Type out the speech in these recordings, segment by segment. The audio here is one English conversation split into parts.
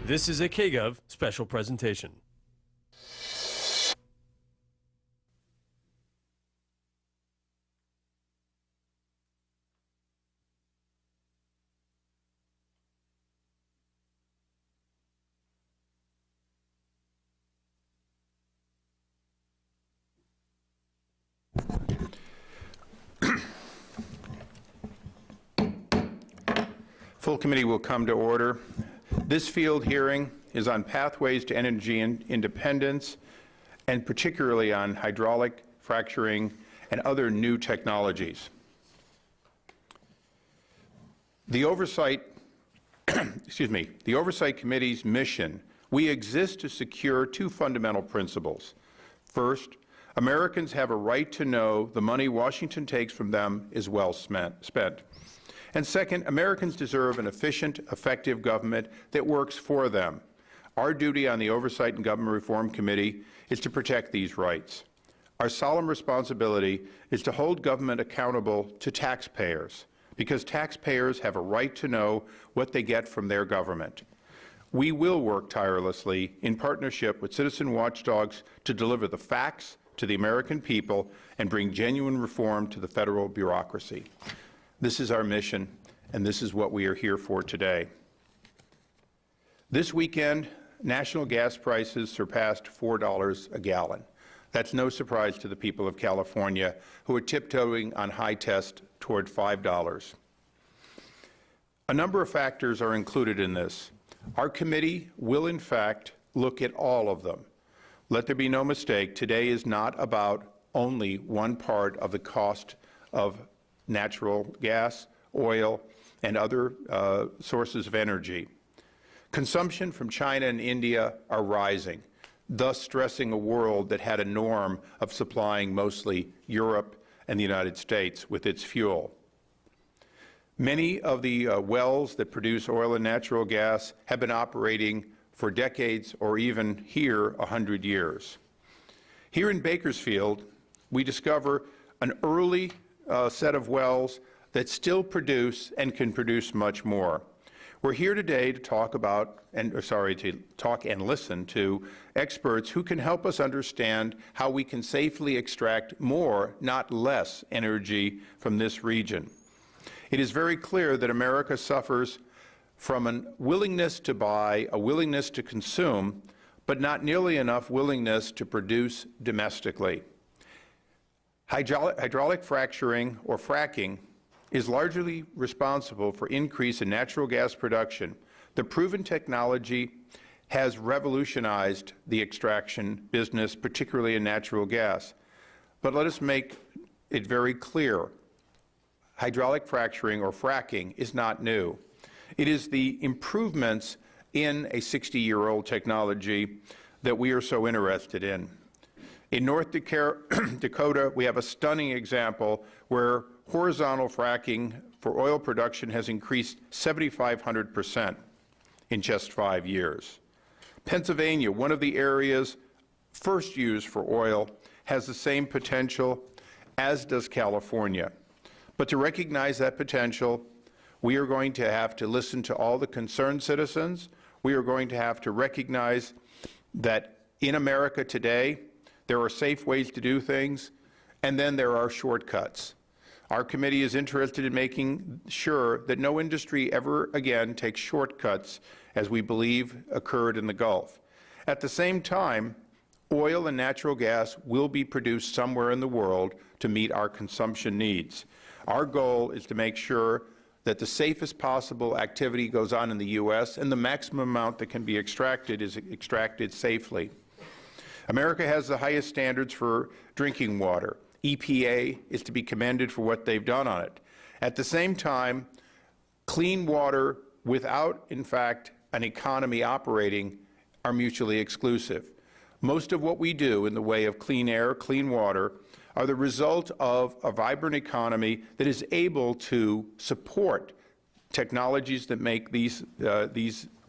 This is a KGov special presentation. Full committee will come to order. This field hearing is on pathways to energy independence, and particularly on hydraulic fracturing and other new technologies. The Oversight Committee's mission, we exist to secure two fundamental principles. First, Americans have a right to know the money Washington takes from them is well spent. And second, Americans deserve an efficient, effective government that works for them. Our duty on the Oversight and Government Reform Committee is to protect these rights. Our solemn responsibility is to hold government accountable to taxpayers, because taxpayers have a right to know what they get from their government. We will work tirelessly in partnership with citizen watchdogs to deliver the facts to the American people and bring genuine reform to the federal bureaucracy. This is our mission, and this is what we are here for today. This weekend, national gas prices surpassed $4 a gallon. That's no surprise to the people of California, who are tiptoeing on high test toward $5. A number of factors are included in this. Our committee will, in fact, look at all of them. Let there be no mistake, today is not about only one part of the cost of natural gas, oil, and other sources of energy. Consumption from China and India are rising, thus stressing a world that had a norm of supplying mostly Europe and the United States with its fuel. Many of the wells that produce oil and natural gas have been operating for decades or even here 100 years. Here in Bakersfield, we discover an early set of wells that still produce and can produce much more. We're here today to talk and listen to experts who can help us understand how we can safely extract more, not less, energy from this region. It is very clear that America suffers from a willingness to buy, a willingness to consume, but not nearly enough willingness to produce domestically. Hydraulic fracturing, or fracking, is largely responsible for increase in natural gas production. The proven technology has revolutionized the extraction business, particularly in natural gas. But let us make it very clear, hydraulic fracturing, or fracking, is not new. It is the improvements in a 60-year-old technology that we are so interested in. In North Dakota, we have a stunning example where horizontal fracking for oil production has increased 7,500% in just 5 years. Pennsylvania, one of the areas first used for oil, has the same potential, as does California. But to recognize that potential, we are going to have to listen to all the concerned citizens. We are going to have to recognize that in America today, there are safe ways to do things, and then there are shortcuts. Our committee is interested in making sure that no industry ever again takes shortcuts, as we believe occurred in the Gulf. At the same time, oil and natural gas will be produced somewhere in the world to meet our consumption needs. Our goal is to make sure that the safest possible activity goes on in the U.S. and the maximum amount that can be extracted is extracted safely. America has the highest standards for drinking water. EPA is to be commended for what they've done on it. At the same time, clean water without, in fact, an economy operating are mutually exclusive. Most of what we do in the way of clean air, clean water, are the result of a vibrant economy that is able to support technologies that make these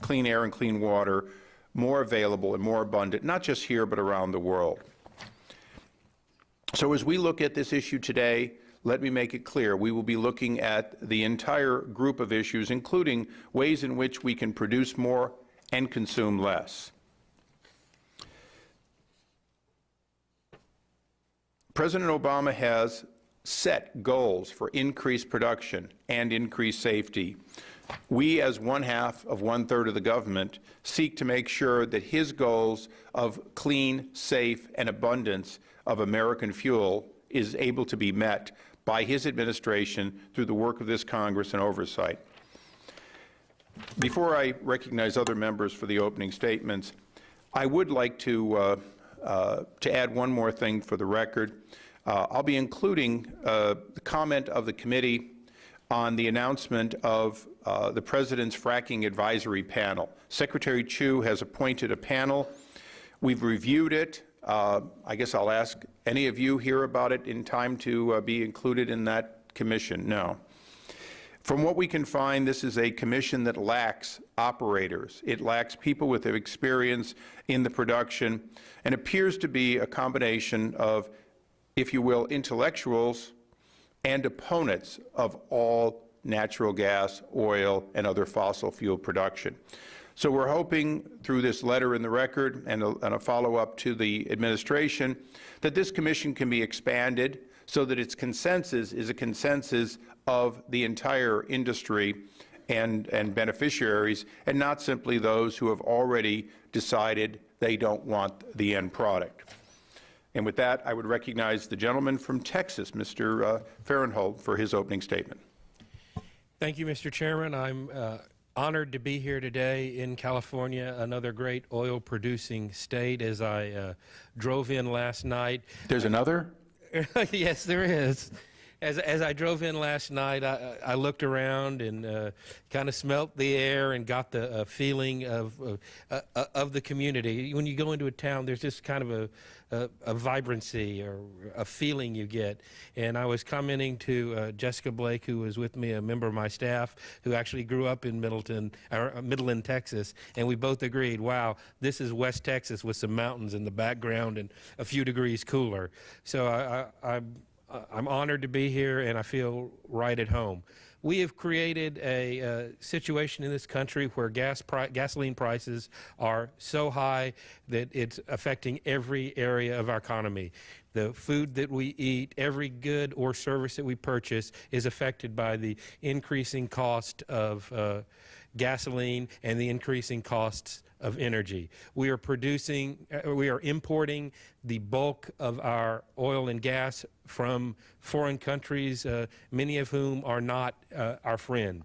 clean air and clean water more available and more abundant, not just here, but around the world. So as we look at this issue today, let me make it clear, we will be looking at the entire group of issues, including ways in which we can produce more and consume less. President Obama has set goals for increased production and increased safety. We, as one half of 1/3 of the government, seek to make sure that his goals of clean, safe, and abundance of American fuel is able to be met by his administration through the work of this Congress and oversight. Before I recognize other members for the opening statements, I would like to add one more thing for the record. I'll be including the comment of the committee on the announcement of the President's Fracking Advisory Panel. Secretary Chu has appointed a panel. We've reviewed it. I guess I'll ask any of you hear about it in time to be included in that commission? No. From what we can find, this is a commission that lacks operators. It lacks people with experience in the production and appears to be a combination of, if you will, intellectuals and opponents of all natural gas, oil, and other fossil fuel production. So we're hoping through this letter in the record and a follow-up to the administration that this commission can be expanded so that its consensus is a consensus of the entire industry and beneficiaries, and not simply those who have already decided they don't want the end product. And with that, I would recognize the gentleman from Texas, Mr. Farenthold, for his opening statement. Thank you, Mr. Chairman. I'm honored to be here today in California, another great oil-producing state. As I drove in last night, there's another? Yes, there is. As I drove in last night, I looked around and kind of smelt the air and got the feeling of the community. When you go into a town, there's just kind of a vibrancy or a feeling you get. And I was commenting to Jessica Blake, who was with me, a member of my staff, who actually grew up in Midland, Texas, and we both agreed, wow, this is West Texas with some mountains in the background and a few degrees cooler. So I'm honored to be here, and I feel right at home. We have created a situation in this country where gasoline prices are so high that it's affecting every area of our economy. The food that we eat, every good or service that we purchase is affected by the increasing cost of gasoline and the increasing costs of energy. We are importing the bulk of our oil and gas from foreign countries, many of whom are not our friend.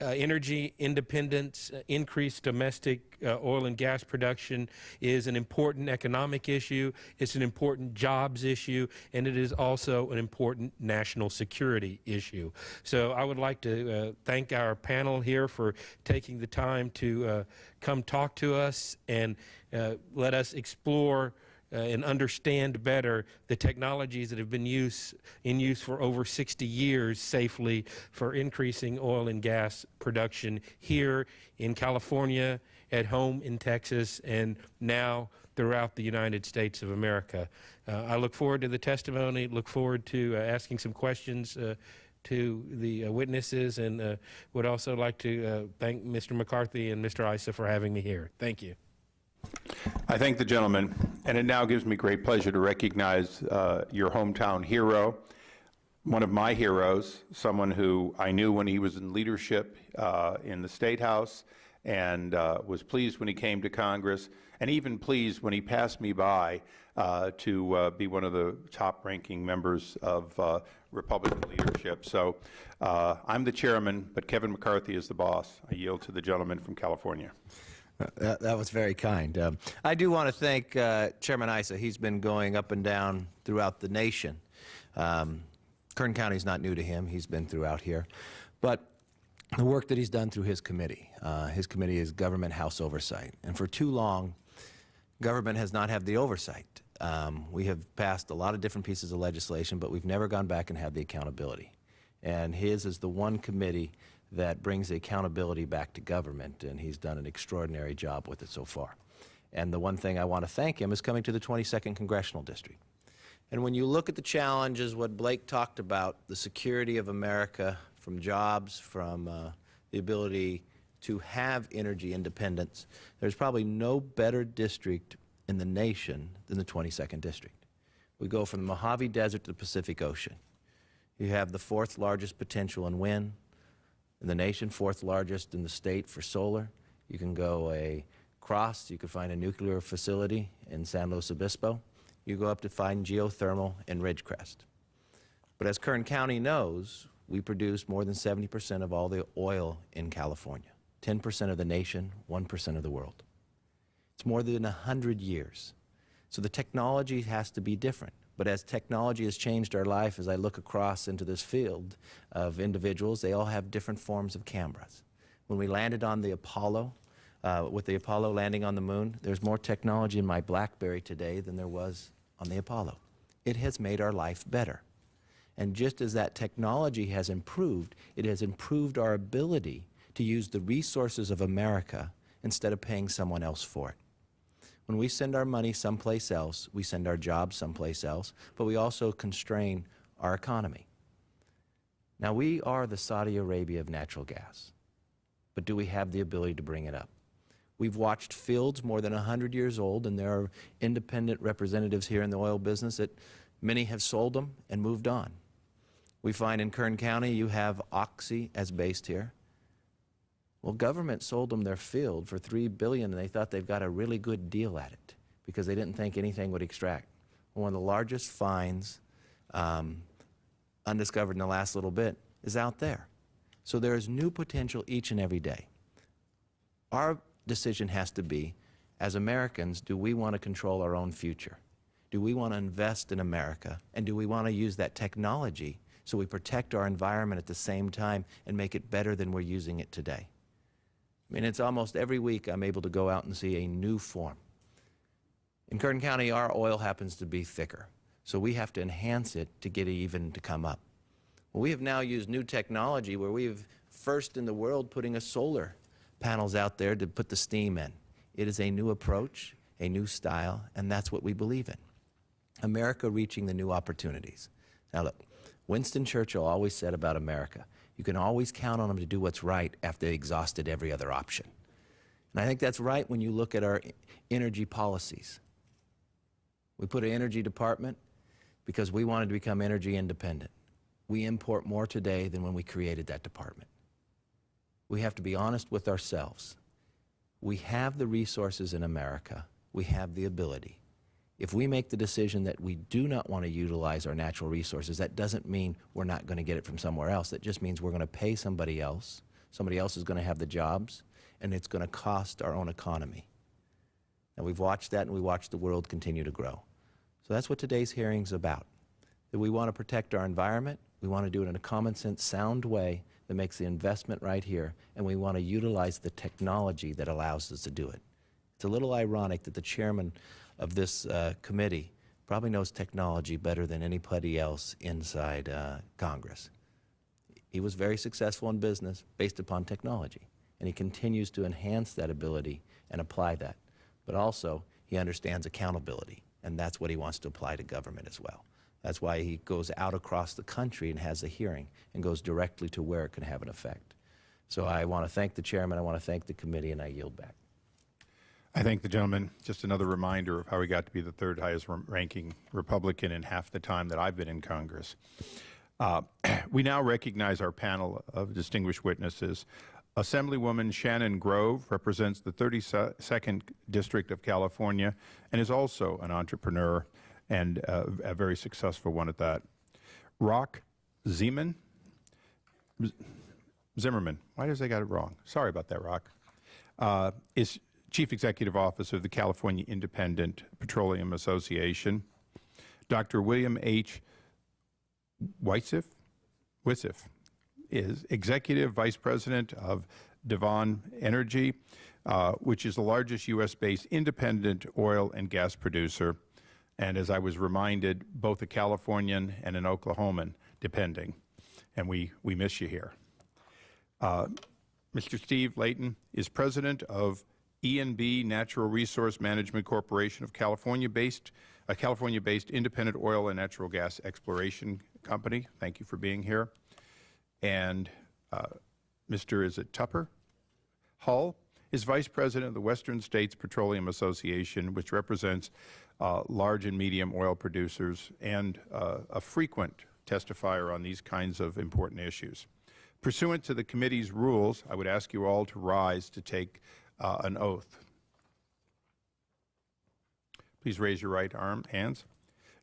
Energy independence, increased domestic oil and gas production is an important economic issue, it's an important jobs issue, and it is also an important national security issue. So I would like to thank our panel here for taking the time to come talk to us and let us explore and understand better the technologies that have been in use for over 60 years safely for increasing oil and gas production here in California, at home in Texas, and now throughout the United States of America. I look forward to the testimony, look forward to asking some questions to the witnesses, and would also like to thank Mr. McCarthy and Mr. Issa for having me here. Thank you. I thank the gentleman, and it now gives me great pleasure to recognize your hometown hero, one of my heroes, someone who I knew when he was in leadership in the State House, and was pleased when he came to Congress, and even pleased when he passed me by to be one of the top-ranking members of Republican leadership. So I'm the chairman, but Kevin McCarthy is the boss. I yield to the gentleman from California. That was very kind. I do want to thank Chairman Issa. He's been going up and down throughout the nation. Kern County is not new to him. He's been throughout here. But the work that he's done through his committee is Government House Oversight. And for too long, government has not had the oversight. We have passed a lot of different pieces of legislation, but we've never gone back and had the accountability. And his is the one committee that brings the accountability back to government, and he's done an extraordinary job with it so far. And the one thing I want to thank him is coming to the 22nd Congressional District. And when you look at the challenges, what Blake talked about, the security of America, from jobs, from the ability to have energy independence, there's probably no better district in the nation than the 22nd District. We go from the Mojave Desert to the Pacific Ocean. You have the 4th largest potential in wind in the nation, 4th largest in the state for solar. You can go across, you can find a nuclear facility in San Luis Obispo. You go up to find geothermal in Ridgecrest. But as Kern County knows, we produce more than 70% of all the oil in California, 10% of the nation, 1% of the world. It's more than 100 years. So the technology has to be different. But as technology has changed our life, as I look across into this field of individuals, they all have different forms of cameras. When we landed on the Apollo, with the Apollo landing on the moon, there's more technology in my BlackBerry today than there was on the Apollo. It has made our life better. And just as that technology has improved, it has improved our ability to use the resources of America instead of paying someone else for it. When we send our money someplace else, we send our jobs someplace else, but we also constrain our economy. Now, we are the Saudi Arabia of natural gas, but do we have the ability to bring it up? We've watched fields more than 100 years old, and there are independent representatives here in the oil business that many have sold them and moved on. We find in Kern County you have Oxy as based here. Well, government sold them their field for $3 billion, and they thought they've got a really good deal at it because they didn't think anything would extract. One of the largest finds undiscovered in the last little bit is out there. So there is new potential each and every day. Our decision has to be, as Americans, do we want to control our own future? Do we want to invest in America? And do we want to use that technology so we protect our environment at the same time and make it better than we're using it today? I mean, it's almost every week I'm able to go out and see a new form. In Kern County, our oil happens to be thicker, so we have to enhance it to get it even to come up. Well, we have now used new technology where we've first in the world putting a solar panels out there to put the steam in. It is a new approach, a new style, and that's what we believe in. America reaching the new opportunities. Now look, Winston Churchill always said about America, you can always count on them to do what's right after they exhausted every other option. And I think that's right when you look at our energy policies. We put an energy department because we wanted to become energy independent. We import more today than when we created that department. We have to be honest with ourselves. We have the resources in America. We have the ability. If we make the decision that we do not want to utilize our natural resources, that doesn't mean we're not going to get it from somewhere else. That just means we're going to pay somebody else. Somebody else is going to have the jobs, and it's going to cost our own economy. And we've watched that, and we watched the world continue to grow. So that's what today's hearing is about. That we want to protect our environment. We want to do it in a common sense, sound way that makes the investment right here, and we want to utilize the technology that allows us to do it. It's a little ironic that the chairman of this committee probably knows technology better than anybody else inside Congress. He was very successful in business based upon technology, and he continues to enhance that ability and apply that. But also, he understands accountability, and that's what he wants to apply to government as well. That's why he goes out across the country and has a hearing and goes directly to where it can have an effect. So I want to thank the chairman, I want to thank the committee, and I yield back. I thank the gentleman. Just another reminder of how he got to be the 3rd highest ranking Republican in half the time that I've been in Congress. We now recognize our panel of distinguished witnesses. Assemblywoman Shannon Grove represents the 32nd District of California and is also an entrepreneur and a very successful one at that. Rock Zimmerman, why does they got it wrong? Sorry about that, Rock, is Chief Executive Officer of the California Independent Petroleum Association. Dr. William H. Wisif is Executive Vice President of Devon Energy, which is the largest U.S.-based independent oil and gas producer, and as I was reminded, both a Californian and an Oklahoman, depending, and we miss you here. Mr. Steve Layton is President of E&B Natural Resource Management Corporation of California-based, a California-based independent oil and natural gas exploration company. Thank you for being here. And Mr. Is it Tupper? Hull is Vice President of the Western States Petroleum Association, which represents large and medium oil producers and a frequent testifier on these kinds of important issues. Pursuant to the committee's rules, I would ask you all to rise to take an oath. Please raise your right hands.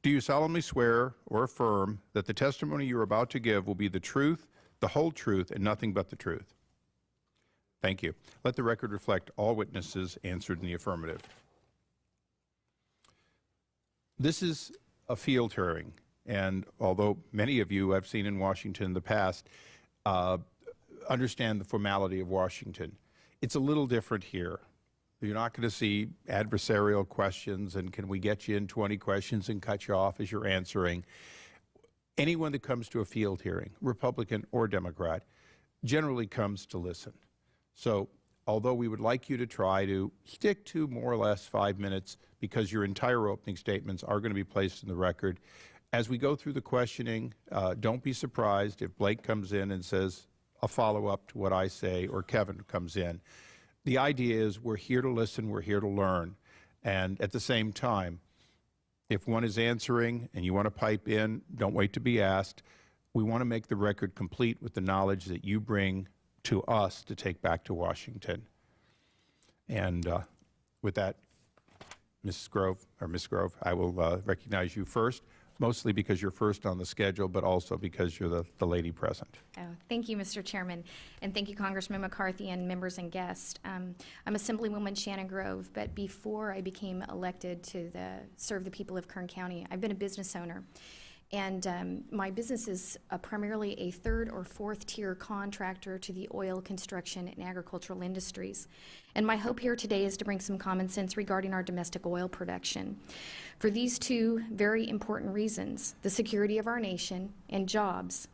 Do you solemnly swear or affirm that the testimony you are about to give will be the truth, the whole truth, and nothing but the truth? Thank you. Let the record reflect all witnesses answered in the affirmative. This is a field hearing, and although many of you I've seen in Washington in the past understand the formality of Washington, it's a little different here. You're not going to see adversarial questions and can we get you in 20 questions and cut you off as you're answering. Anyone that comes to a field hearing, Republican or Democrat, generally comes to listen. So although we would like you to try to stick to more or less 5 minutes because your entire opening statements are going to be placed in the record, as we go through the questioning, don't be surprised if Blake comes in and says a follow-up to what I say or Kevin comes in. The idea is we're here to listen, we're here to learn, and at the same time, if one is answering and you want to pipe in, don't wait to be asked. We want to make the record complete with the knowledge that you bring to us to take back to Washington. And with that, Ms. Grove, I will recognize you first, mostly because you're first on the schedule, but also because you're the lady present. Oh, thank you, Mr. Chairman, and thank you, Congressman McCarthy and members and guests. I'm Assemblywoman Shannon Grove, but before I became elected to serve the people of Kern County, I've been a business owner. And my business is primarily a third or fourth tier contractor to the oil, construction, and agricultural industries. And my hope here today is to bring some common sense regarding our domestic oil production. For these two very important reasons, the security of our nation and jobs.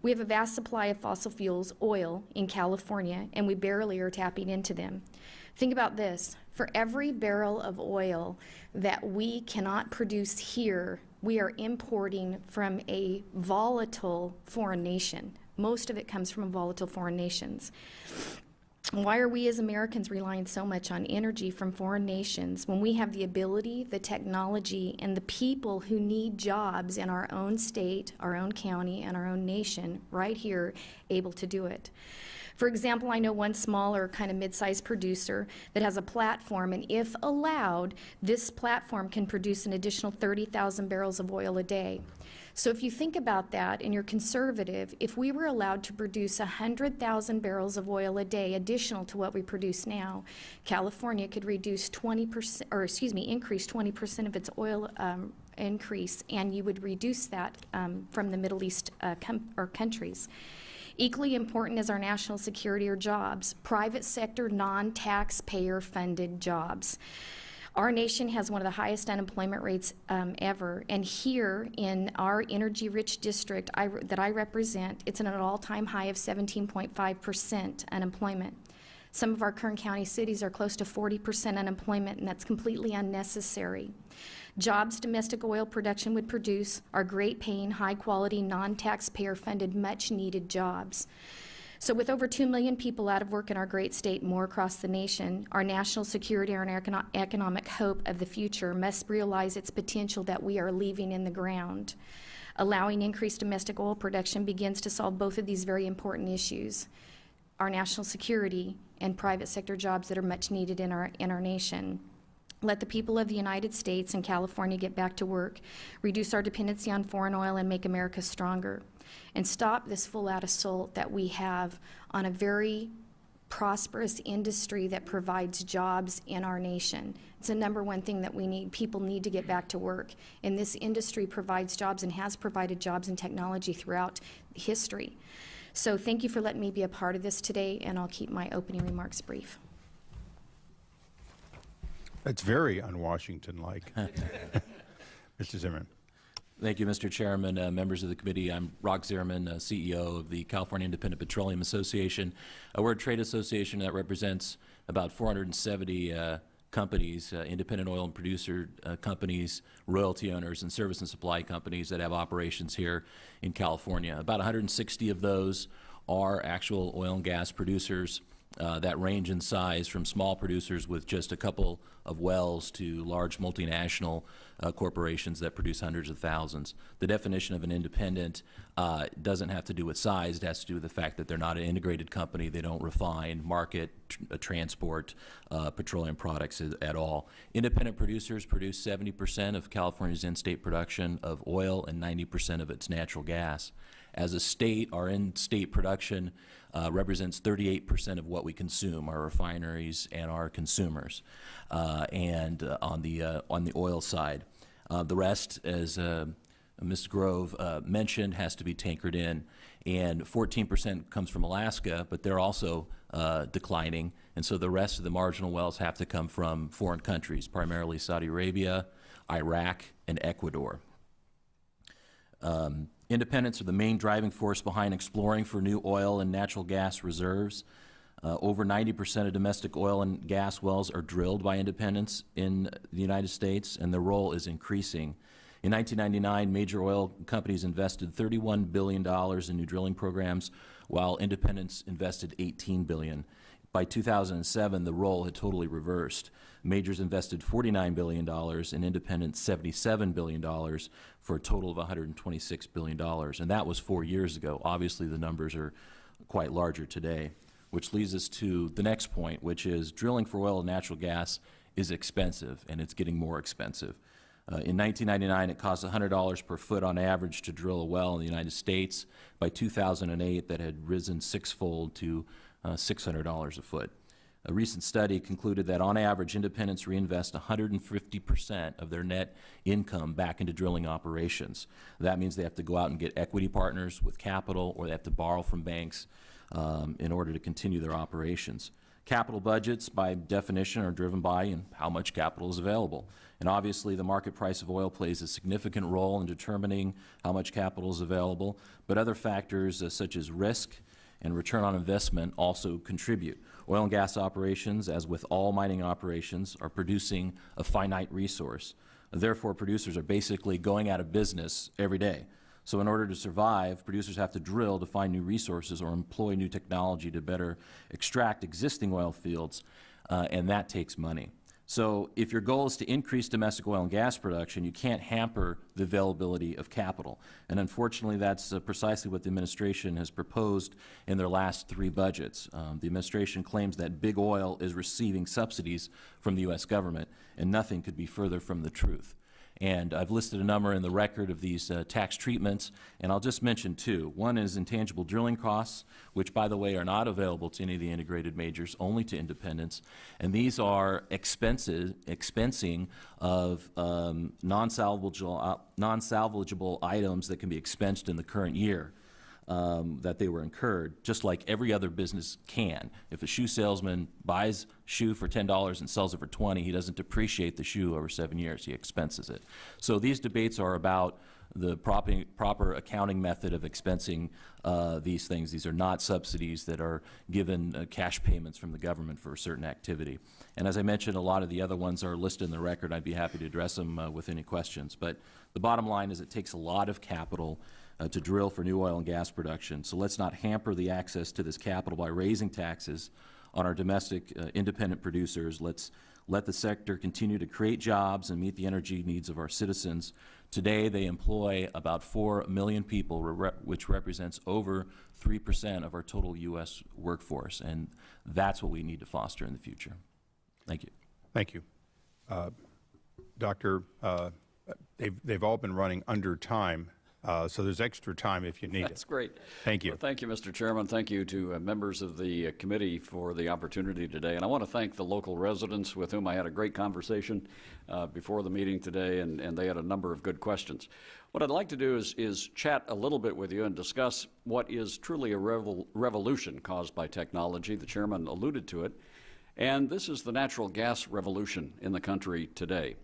We have a vast supply of fossil fuels, oil, in California, and we barely are tapping into them. Think about this. For every barrel of oil that we cannot produce here, we are importing from a volatile foreign nation. Most of it comes from volatile foreign nations. Why are we as Americans relying so much on energy from foreign nations when we have the ability, the technology, and the people who need jobs in our own state, our own county, and our own nation right here able to do it? For example, I know one smaller kind of mid-sized producer that has a platform, and if allowed, this platform can produce an additional 30,000 barrels of oil a day. So if you think about that and you're conservative, if we were allowed to produce 100,000 barrels of oil a day additional to what we produce now, California could reduce 20%, or increase 20% of its oil increase, and you would reduce that from the Middle East countries. Equally important is our national security or jobs, private sector, non-taxpayer funded jobs. Our nation has one of the highest unemployment rates ever, and here in our energy-rich district that I represent, it's at an all-time high of 17.5% unemployment. Some of our Kern County cities are close to 40% unemployment, and that's completely unnecessary. Jobs domestic oil production would produce are great-paying, high-quality, non-taxpayer funded, much-needed jobs. So with over 2 million people out of work in our great state, more across the nation, our national security and our economic hope of the future must realize its potential that we are leaving in the ground. Allowing increased domestic oil production begins to solve both of these very important issues, our national security and private sector jobs that are much needed in our nation. Let the people of the United States and California get back to work, reduce our dependency on foreign oil, and make America stronger. And stop this full-out assault that we have on a very prosperous industry that provides jobs in our nation. It's the number one thing that we need. People need to get back to work. And this industry provides jobs and has provided jobs and technology throughout history. So thank you for letting me be a part of this today, and I'll keep my opening remarks brief. That's very un-Washington-like. Mr. Zimmerman. Thank you, Mr. Chairman, members of the committee. I'm Rock Zimmerman, CEO of the California Independent Petroleum Association. We're a trade association that represents about 470 companies, independent oil and producer companies, royalty owners, and service and supply companies that have operations here in California. About 160 of those are actual oil and gas producers that range in size from small producers with just a couple of wells to large multinational corporations that produce hundreds of thousands. The definition of an independent doesn't have to do with size. It has to do with the fact that they're not an integrated company. They don't refine, market, transport petroleum products at all. Independent producers produce 70% of California's in-state production of oil and 90% of its natural gas. As a state, our in-state production represents 38% of what we consume, our refineries and our consumers, and on the oil side. The rest, as Ms. Grove mentioned, has to be tankered in, and 14% comes from Alaska, but they're also declining, and so the rest of the marginal wells have to come from foreign countries, primarily Saudi Arabia, Iraq, and Ecuador. Independents are the main driving force behind exploring for new oil and natural gas reserves. Over 90% of domestic oil and gas wells are drilled by independents in the United States, and their role is increasing. In 1999, major oil companies invested $31 billion in new drilling programs, while independents invested $18 billion. By 2007, the role had totally reversed. Majors invested $49 billion and independents $77 billion for a total of $126 billion. And that was 4 years ago. Obviously, the numbers are quite larger today, which leads us to the next point, which is drilling for oil and natural gas is expensive, and it's getting more expensive. In 1999, it cost $100 per foot on average to drill a well in the United States. By 2008, that had risen sixfold to $600 a foot. A recent study concluded that on average, independents reinvest 150% of their net income back into drilling operations. That means they have to go out and get equity partners with capital, or they have to borrow from banks in order to continue their operations. Capital budgets, by definition, are driven by how much capital is available. And obviously, the market price of oil plays a significant role in determining how much capital is available, but other factors such as risk and return on investment also contribute. Oil and gas operations, as with all mining operations, are producing a finite resource. Therefore, producers are basically going out of business every day. So in order to survive, producers have to drill to find new resources or employ new technology to better extract existing oil fields, and that takes money. So if your goal is to increase domestic oil and gas production, you can't hamper the availability of capital. And unfortunately, that's precisely what the administration has proposed in their last 3 budgets. The administration claims that big oil is receiving subsidies from the U.S. government, and nothing could be further from the truth. And I've listed a number in the record of these tax treatments, and I'll just mention 2. One is intangible drilling costs, which, by the way, are not available to any of the integrated majors, only to independents. And these are expensing of non-salvageable items that can be expensed in the current year. That they were incurred, just like every other business can. If a shoe salesman buys a shoe for $10 and sells it for $20, he doesn't depreciate the shoe over 7 years, he expenses it. So these debates are about the proper accounting method of expensing these things. These are not subsidies that are given cash payments from the government for a certain activity. And as I mentioned, a lot of the other ones are listed in the record. I'd be happy to address them with any questions. But the bottom line is it takes a lot of capital to drill for new oil and gas production. So let's not hamper the access to this capital by raising taxes on our domestic independent producers. Let's let the sector continue to create jobs and meet the energy needs of our citizens. Today, they employ about 4 million people, which represents over 3% of our total U.S. workforce, and that's what we need to foster in the future. Thank you. Thank you. Doctor, they've all been running under time. So there's extra time if you need it. That's great. Thank you. Well, thank you, Mr. Chairman. Thank you to members of the committee for the opportunity today. And I want to thank the local residents with whom I had a great conversation before the meeting today, and they had a number of good questions. What I'd like to do is chat a little bit with you and discuss what is truly a revolution caused by technology. The chairman alluded to it. And this is the natural gas revolution in the country today.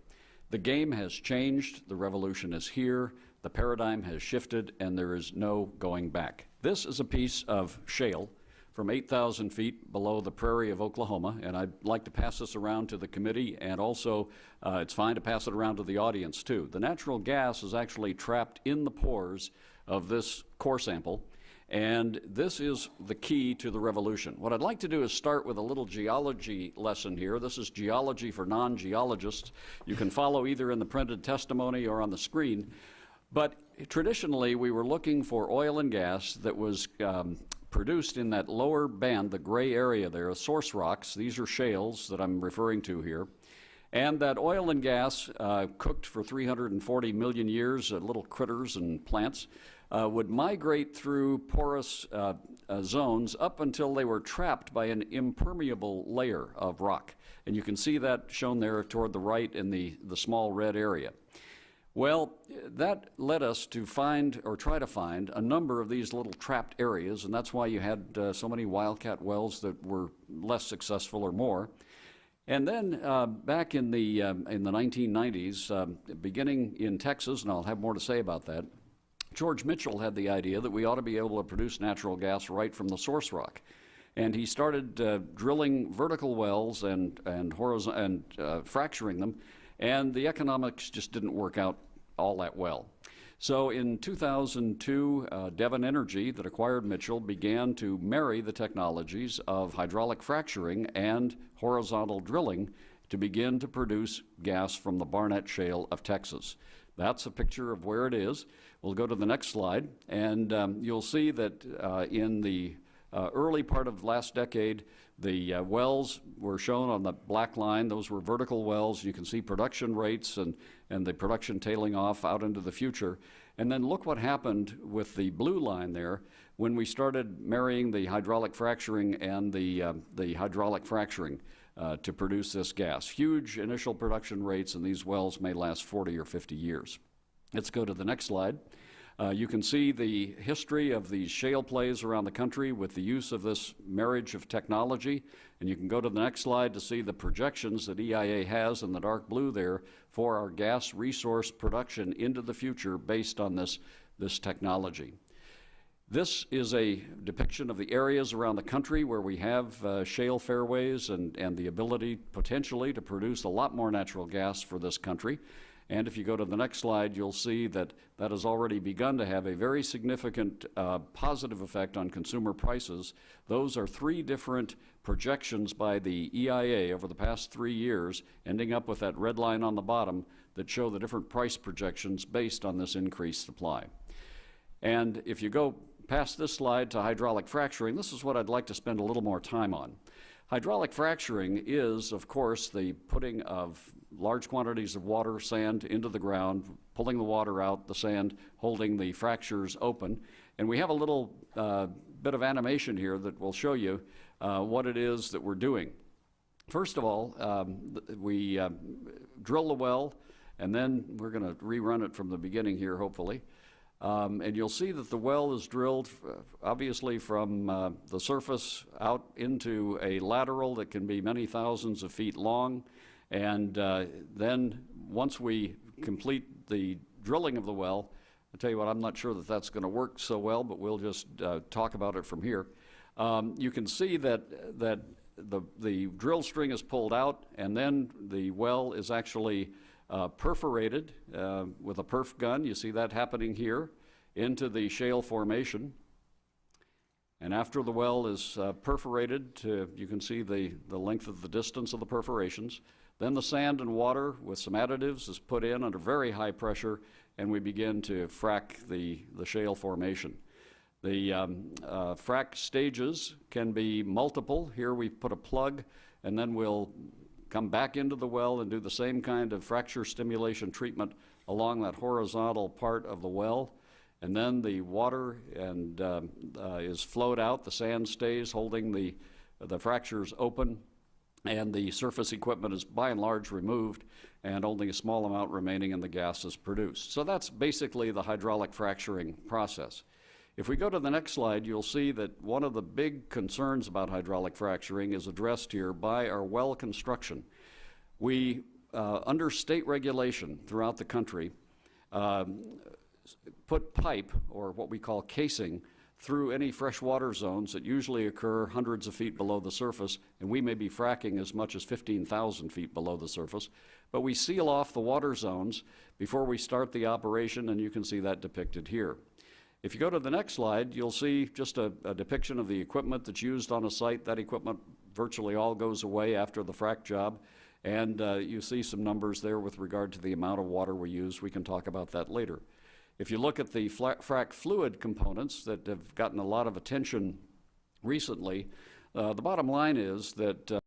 The game has changed. The revolution is here. The paradigm has shifted, and there is no going back. This is a piece of shale from 8,000 feet below the prairie of Oklahoma, and I'd like to pass this around to the committee, and also it's fine to pass it around to the audience, too. The natural gas is actually trapped in the pores of this core sample, And this is the key to the revolution. What I'd like to do is start with a little geology lesson here. This is geology for non-geologists. You can follow either in the printed testimony or on the screen. But traditionally, we were looking for oil and gas that was produced in that lower band, the gray area there, source rocks. These are shales that I'm referring to here. And that oil and gas, cooked for 340 million years, little critters and plants, would migrate through porous zones up until they were trapped by an impermeable layer of rock. And you can see that shown there toward the right in the small red area. Well, that led us to find, or try to find, a number of these little trapped areas, and that's why you had so many wildcat wells that were less successful or more. And then back in the 1990s, beginning in Texas, and I'll have more to say about that, George Mitchell had the idea that we ought to be able to produce natural gas right from the source rock. And he started drilling vertical wells and fracturing them, and the economics just didn't work out all that well. So in 2002, Devon Energy, that acquired Mitchell, began to marry the technologies of hydraulic fracturing and horizontal drilling to begin to produce gas from the Barnett Shale of Texas. That's a picture of where it is. We'll go to the next slide, and you'll see that in the early part of last decade, the wells were shown on the black line. Those were vertical wells. You can see production rates and the production tailing off out into the future. And then look what happened with the blue line there when we started marrying the hydraulic fracturing and the hydraulic fracturing to produce this gas. Huge initial production rates, and these wells may last 40 or 50 years. Let's go to the next slide. You can see the history of these shale plays around the country with the use of this marriage of technology. And you can go to the next slide to see the projections that EIA has in the dark blue there for our gas resource production into the future based on this technology. This is a depiction of the areas around the country where we have shale fairways and the ability potentially to produce a lot more natural gas for this country. And if you go to the next slide, you'll see that that has already begun to have a very significant positive effect on consumer prices. Those are 3 different projections by the EIA over the past 3 years, ending up with that red line on the bottom that show the different price projections based on this increased supply. And if you go past this slide to hydraulic fracturing, this is what I'd like to spend a little more time on. Hydraulic fracturing is, of course, the putting of large quantities of water, sand into the ground, pulling the water out, the sand holding the fractures open. And we have a little bit of animation here that will show you what it is that we're doing. First of all, we drill the well, and then we're going to rerun it from the beginning here, hopefully. And you'll see that the well is drilled, obviously, from the surface out into a lateral that can be many thousands of feet long. And then once we complete the drilling of the well, I'll tell you what, I'm not sure that that's going to work so well, but we'll just talk about it from here. You can see that the drill string is pulled out, and then the well is actually perforated with a perf gun. You see that happening here into the shale formation. And after the well is perforated, you can see the length of the distance of the perforations. Then the sand and water with some additives is put in under very high pressure, and we begin to frack the shale formation. The frack stages can be multiple. Here we put a plug, and then we'll come back into the well and do the same kind of fracture stimulation treatment along that horizontal part of the well. And then the water is flowed out, the sand stays holding the fractures open, and the surface equipment is by and large removed, and only a small amount remaining and the gas is produced. So that's basically the hydraulic fracturing process. If we go to the next slide, you'll see that one of the big concerns about hydraulic fracturing is addressed here by our well construction. We, under state regulation throughout the country, put pipe, or what we call casing, through any freshwater zones that usually occur hundreds of feet below the surface, and we may be fracking as much as 15,000 feet below the surface. But we seal off the water zones before we start the operation, and you can see that depicted here. If you go to the next slide, you'll see just a depiction of the equipment that's used on a site. That equipment virtually all goes away after the frac job. And you see some numbers there with regard to the amount of water we use. We can talk about that later. If you look at the frac fluid components that have gotten a lot of attention recently, the bottom line is that